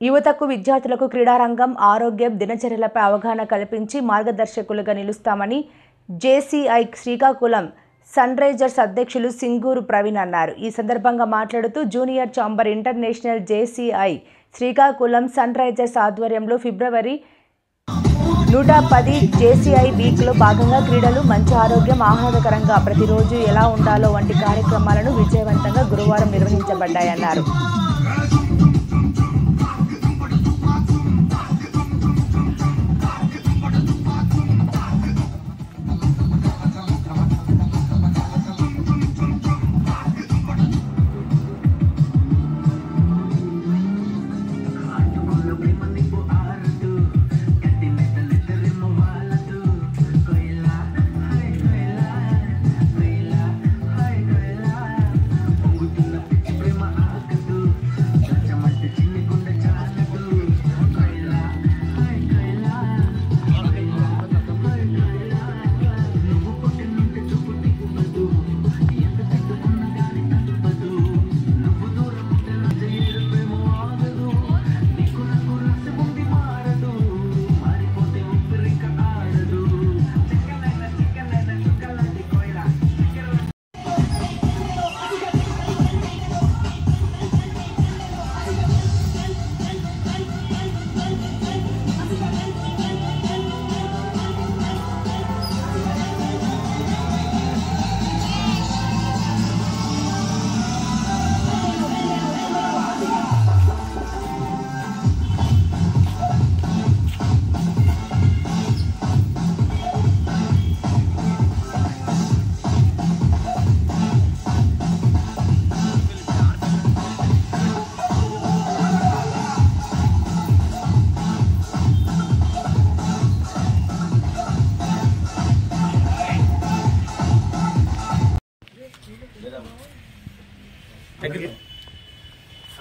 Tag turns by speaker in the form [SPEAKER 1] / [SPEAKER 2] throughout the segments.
[SPEAKER 1] యువతకు విద్యార్థులకు క్రీడారంగం ఆరోగ్యం దినచర్యలపై అవగాహన కల్పించి మార్గదర్శకులుగా నిలుస్తామని జేసీఐ శ్రీకాకుళం సన్ రైజర్స్ అధ్యక్షులు సింగూరు ప్రవీణ్ అన్నారు. ఈ సందర్భంగా మాట్లాడుతూ junior chamber international JCI Srikakulam sun risers ఆధ్వర్యంలో ఫిబ్రవరి 110 జేసీఐ వీక్లో భాగంగా క్రీడలు, మంచి ఆరోగ్యం, ఆహ్లాదకరంగా ప్రతిరోజు ఎలా ఉండాలో వంటి కార్యక్రమాలను విజయవంతంగా గురువారం నిర్వహించబడ్డాయన్నారు.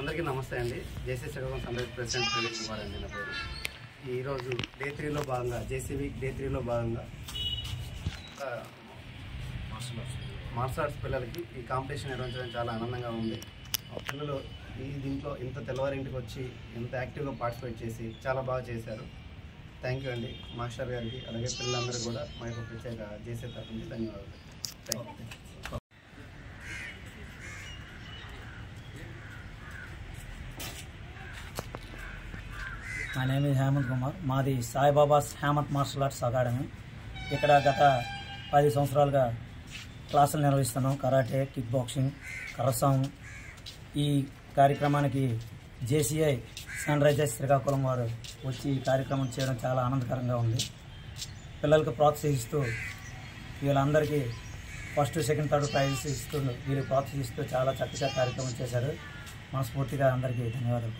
[SPEAKER 2] అందరికీ నమస్తే అండి. JC Srikakulam sun risers president Praveen Kumar అండి నా పేరు. ఈరోజు డే 3లో భాగంగా జేసీ వీక్ డే 3లో భాగంగా మార్షల్ ఆర్ట్స్ పిల్లలకి ఈ కాంపిటీషన్ నిర్వహించడం చాలా ఆనందంగా ఉంది. పిల్లలు దీంట్లో ఇంత తెల్లవారింటికి వచ్చి ఇంత యాక్టివ్గా పార్టిసిపేట్ చేసి చాలా బాగా చేశారు. థ్యాంక్ యూ అండి మాస్టర్ గారికి, అలాగే పిల్లలందరూ కూడా మా యొక్క ప్రత్యేక జేసీ తరఫు నుంచి ధన్యవాదాలు. Thank you.
[SPEAKER 3] My name is Hemant Kumar. మాది Saibaba's Hemant martial arts academy. ఇక్కడ గత 10 సంవత్సరాలుగా క్లాసులు నిర్వహిస్తున్నాం. కరాటే, కిక్ బాక్సింగ్, కర్రసాంగ్. ఈ కార్యక్రమానికి జేసీఐ సన్ రైజర్స్ శ్రీకాకుళం వారు వచ్చి ఈ కార్యక్రమం చేయడం చాలా ఆనందకరంగా ఉంది. పిల్లలకు ప్రోత్సహిస్తూ వీళ్ళందరికీ ఫస్ట్, సెకండ్, థర్డ్ ప్రైజెస్ ఇస్తూ వీళ్ళు ప్రోత్సహిస్తూ చాలా చక్కగా కార్యక్రమం చేశారు. మనస్ఫూర్తిగా అందరికీ ధన్యవాదాలు.